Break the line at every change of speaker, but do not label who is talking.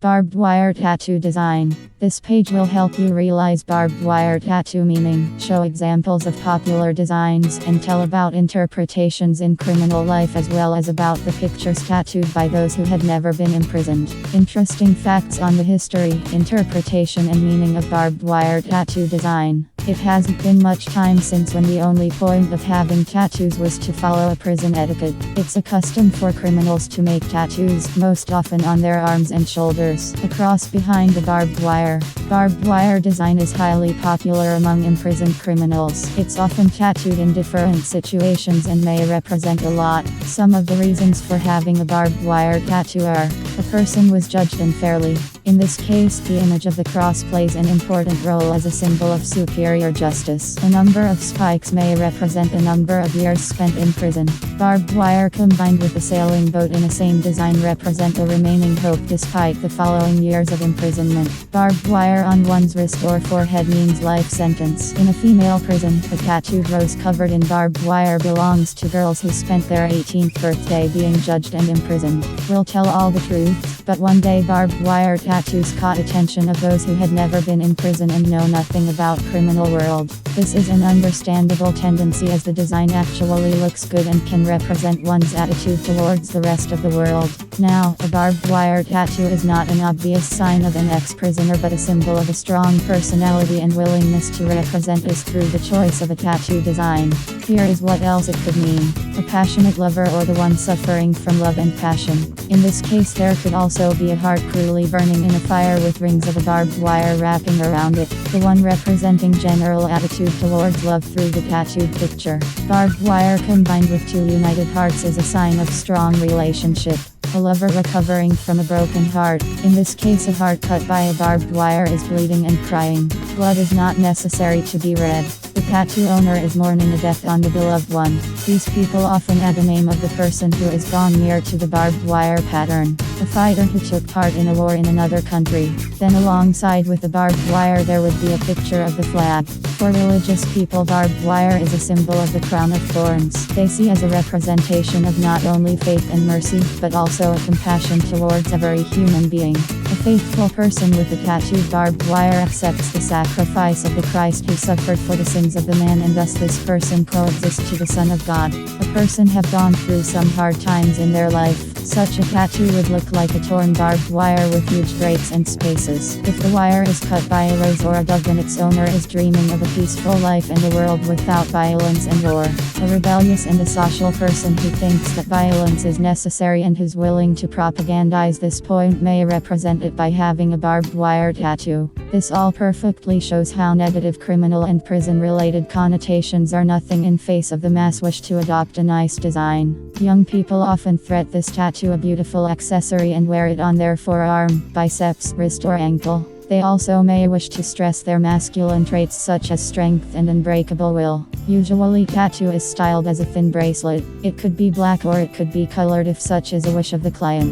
Barbed wire tattoo design. This page will help you realize barbed wire tattoo meaning, show examples of popular designs, and tell about interpretations in criminal life as well as about the pictures tattooed by those who had never been imprisoned. Interesting facts on the history, interpretation and meaning of barbed wire tattoo design. It hasn't been much time since when the only point of having tattoos was to follow a prison etiquette. It's a custom for criminals to make tattoos, most often on their arms and shoulders. A cross behind the barbed wire. Barbed wire design is highly popular among imprisoned criminals. It's often tattooed in different situations and may represent a lot. Some of the reasons for having a barbed wire tattoo are: a person was judged unfairly. In this case, the image of the cross plays an important role as a symbol of superior justice. A number of spikes may represent a number of years spent in prison. Barbed wire combined with a sailing boat in the same design represent a remaining hope despite the following years of imprisonment. Barbed wire on one's wrist or forehead means life sentence. In a female prison, a tattooed rose covered in barbed wire belongs to girls who spent their 18th birthday being judged and imprisoned. We'll tell all the truth, but one day barbed wire tattoos caught attention of those who had never been in prison and know nothing about criminal world. This is an understandable tendency as the design actually looks good and can represent one's attitude towards the rest of the world. Now, a barbed wire tattoo is not an obvious sign of an ex-prisoner but a symbol of a strong personality and willingness to represent us through the choice of a tattoo design. Here is what else it could mean: a passionate lover or the one suffering from love and passion. In this case there could also be a heart cruelly burning in a fire with rings of a barbed wire wrapping around it, the one representing general attitude towards love through the tattooed picture. Barbed wire combined with two united hearts is a sign of strong relationship. A lover recovering from a broken heart. In this case, a heart cut by a barbed wire is bleeding and crying. Blood is not necessary to be red. The tattoo owner is mourning a death on the beloved one. These people often add the name of the person who is gone near to the barbed wire pattern. A fighter who took part in a war in another country. Then alongside with the barbed wire there would be a picture of the flag. For religious people, barbed wire is a symbol of the crown of thorns. They see as a representation of not only faith and mercy, but also a compassion towards every human being. A faithful person with a tattooed barbed wire accepts the sacrifice of the Christ who suffered for the sins of the man, and thus this person coexists to the Son of God. A person have gone through some hard times in their life. Such a tattoo would look like a torn barbed wire with huge breaks and spaces. If the wire is cut by a rose or a dove, then its owner is dreaming of a peaceful life and a world without violence and war. A rebellious and a social person who thinks that violence is necessary and who's willing to propagandize this point may represent it by having a barbed wire tattoo. This all perfectly shows how negative criminal and prison-related connotations are nothing in face of the mass wish to adopt a nice design. Young people often thread this tattoo, a beautiful accessory, and wear it on their forearm, biceps, wrist or ankle. They also may wish to stress their masculine traits such as strength and unbreakable will. Usually tattoo is styled as a thin bracelet. It could be black or it could be colored if such is a wish of the client.